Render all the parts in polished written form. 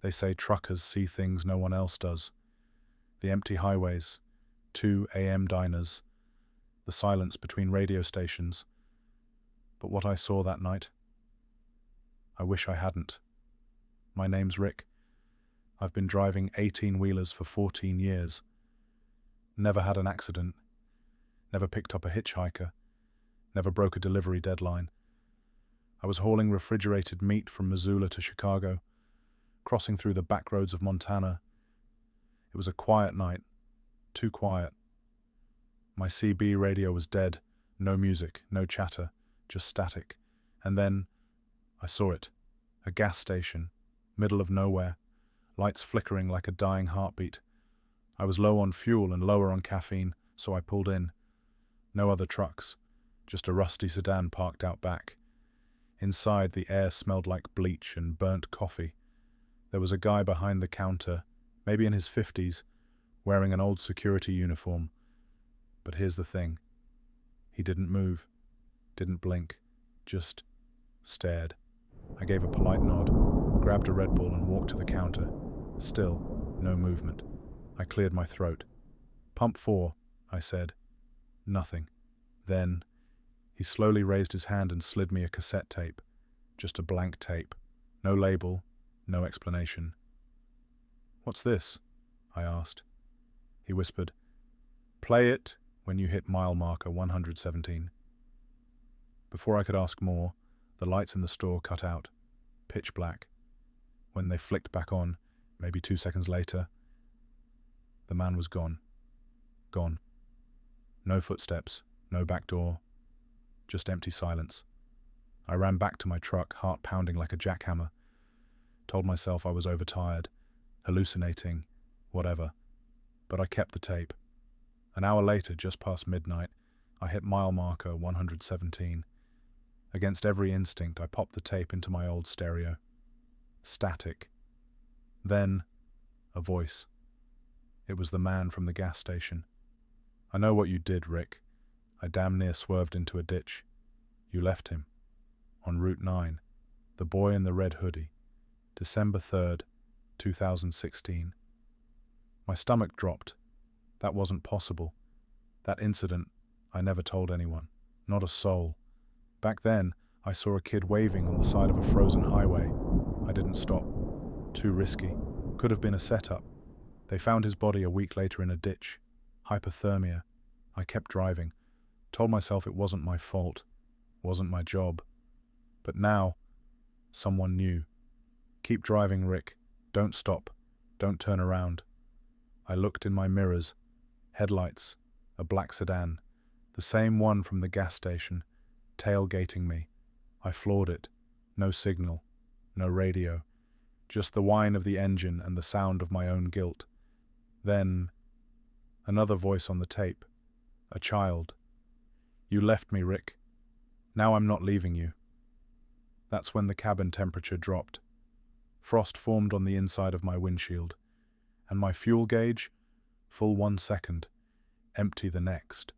They say truckers see things no one else does. The empty highways, 2 a.m. diners, the silence between radio stations. But what I saw that night, I wish I hadn't. My name's Rick. I've been driving 18-wheelers for 14 years. Never had an accident. Never picked up a hitchhiker. Never broke a delivery deadline. I was hauling refrigerated meat from Missoula to Chicago, crossing through the back roads of Montana. It was a quiet night. Too quiet. My CB radio was dead. No music, no chatter, just static. And then I saw it. A gas station, middle of nowhere, lights flickering like a dying heartbeat. I was low on fuel and lower on caffeine, so I pulled in. No other trucks, just a rusty sedan parked out back. Inside, the air smelled like bleach and burnt coffee. There was a guy behind the counter, maybe in his 50s, wearing an old security uniform. But here's the thing. He didn't move, didn't blink, just stared. I gave a polite nod, grabbed a Red Bull and walked to the counter. Still, no movement. I cleared my throat. "Pump 4, I said. Nothing. Then, he slowly raised his hand and slid me a cassette tape. Just a blank tape. No label, no explanation. "What's this?" I asked. He whispered, "Play it when you hit mile marker 117. Before I could ask more, the lights in the store cut out. Pitch black. When they flicked back on, maybe 2 seconds later, the man was gone. Gone. No footsteps, no back door, just empty silence. I ran back to my truck, heart pounding like a jackhammer. Told myself I was overtired, hallucinating, whatever. But I kept the tape. An hour later, just past midnight, I hit mile marker 117. Against every instinct, I popped the tape into my old stereo. Static. Then, a voice. It was the man from the gas station. "I know what you did, Rick. I damn near swerved into a ditch. You left him. On Route 9. The boy in the red hoodie. December 3rd, 2016. My stomach dropped. That wasn't possible. That incident, I never told anyone. Not a soul. Back then, I saw a kid waving on the side of a frozen highway. I didn't stop. Too risky. Could have been a setup. They found his body a week later in a ditch. Hypothermia. I kept driving. Told myself it wasn't my fault. Wasn't my job. But now, someone new. Keep driving, Rick. Don't stop. Don't turn around. I looked in my mirrors. Headlights. A black sedan. The same one from the gas station. Tailgating me. I floored it. No signal. No radio. Just the whine of the engine and the sound of my own guilt. Then, another voice on the tape. A child. "You left me, Rick. Now I'm not leaving you." That's when the cabin temperature dropped. Frost formed on the inside of my windshield. And my fuel gauge? Full 1 second. Empty the next.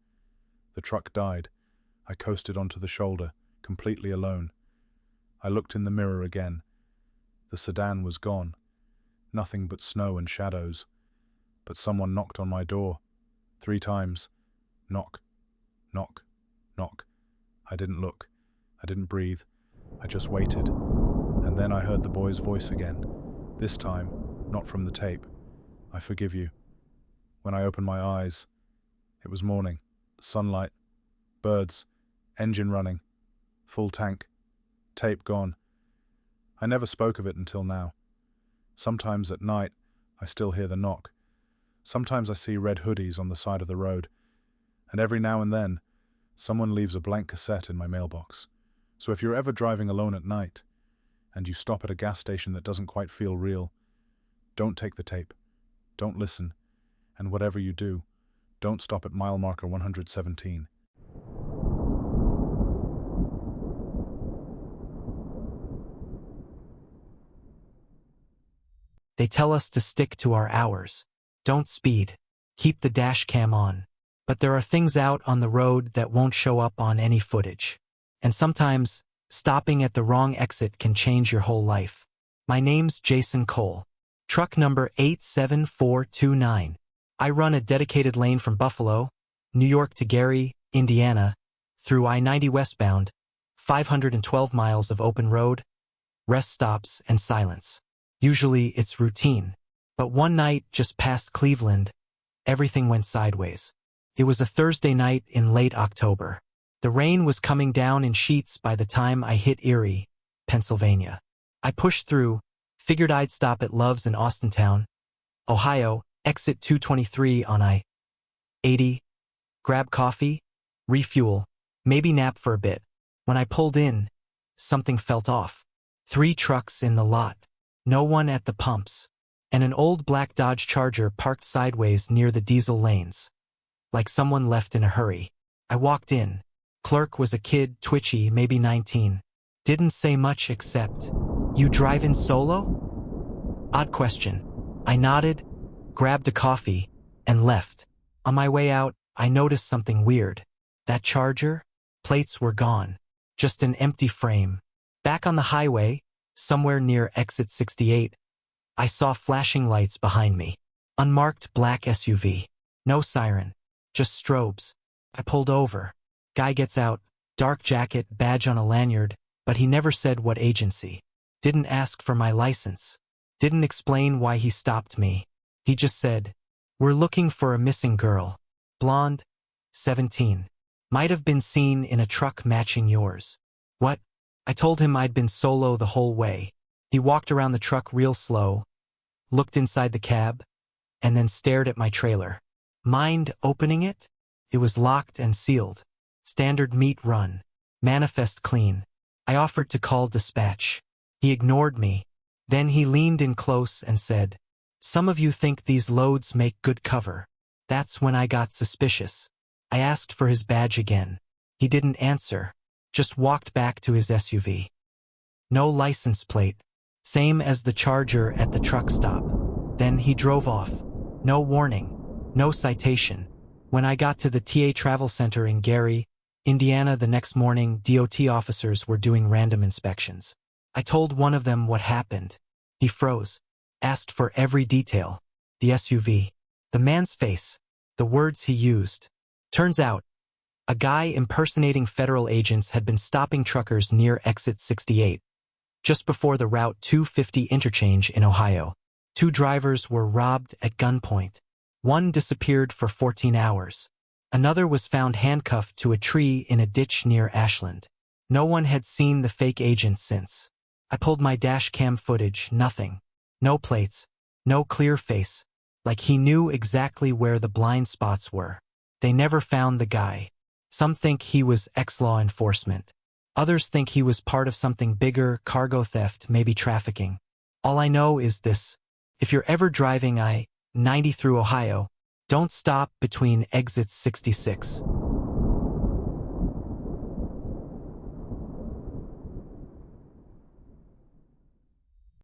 The truck died. I coasted onto the shoulder, completely alone. I looked in the mirror again. The sedan was gone. Nothing but snow and shadows. But someone knocked on my door. 3 times. Knock. Knock. Knock. I didn't look. I didn't breathe. I just waited. And then I heard the boy's voice again. This time, not from the tape. "I forgive you." When I opened my eyes, it was morning. Sunlight. Birds. Engine running. Full tank. Tape gone. I never spoke of it until now. Sometimes at night, I still hear the knock. Sometimes I see red hoodies on the side of the road. And every now and then, someone leaves a blank cassette in my mailbox. So if you're ever driving alone at night, and you stop at a gas station that doesn't quite feel real, don't take the tape. Don't listen. And whatever you do, don't stop at mile marker 117. They tell us to stick to our hours. Don't speed. Keep the dash cam on. But there are things out on the road that won't show up on any footage. And sometimes, stopping at the wrong exit can change your whole life. My name's Jason Cole. Truck number 87429. I run a dedicated lane from Buffalo, New York to Gary, Indiana, through I-90 westbound, 512 miles of open road, rest stops, and silence. Usually it's routine. But one night just past Cleveland, everything went sideways. It was a Thursday night in late October. The rain was coming down in sheets by the time I hit Erie, Pennsylvania. I pushed through, figured I'd stop at Love's in Austintown, Ohio, exit 223 on I-80, grab coffee, refuel, maybe nap for a bit. When I pulled in, something felt off. 3 trucks in the lot, no one at the pumps, and an old black Dodge Charger parked sideways near the diesel lanes, like someone left in a hurry. I walked in. Clerk was a kid, twitchy, maybe 19. Didn't say much except, "You drive in solo?" Odd question. I nodded, grabbed a coffee, and left. On my way out, I noticed something weird. That Charger? Plates were gone. Just an empty frame. Back on the highway, somewhere near exit 68, I saw flashing lights behind me. Unmarked black SUV. No siren. Just strobes. I pulled over. Guy gets out, dark jacket, badge on a lanyard, but he never said what agency. Didn't ask for my license. Didn't explain why he stopped me. He just said, "We're looking for a missing girl. Blonde, 17. Might have been seen in a truck matching yours." What? I told him I'd been solo the whole way. He walked around the truck real slow, looked inside the cab, and then stared at my trailer. Mind opening it? It was locked and sealed. Standard meat run. Manifest clean. I offered to call dispatch. He ignored me. Then he leaned in close and said, "Some of you think these loads make good cover." That's when I got suspicious. I asked for his badge again. He didn't answer, just walked back to his SUV. No license plate. Same as the Charger at the truck stop. Then he drove off. No warning. No citation. When I got to the TA Travel Center in Gary, Indiana the next morning, DOT officers were doing random inspections. I told one of them what happened. He froze, asked for every detail. The SUV, the man's face, the words he used. Turns out, a guy impersonating federal agents had been stopping truckers near exit 68, just before the Route 250 interchange in Ohio. 2 drivers were robbed at gunpoint. One disappeared for 14 hours. Another was found handcuffed to a tree in a ditch near Ashland. No one had seen the fake agent since. I pulled my dash cam footage, nothing. No plates, no clear face, like he knew exactly where the blind spots were. They never found the guy. Some think he was ex-law enforcement. Others think he was part of something bigger, cargo theft, maybe trafficking. All I know is this. If you're ever driving I-90 through Ohio, don't stop between exits 66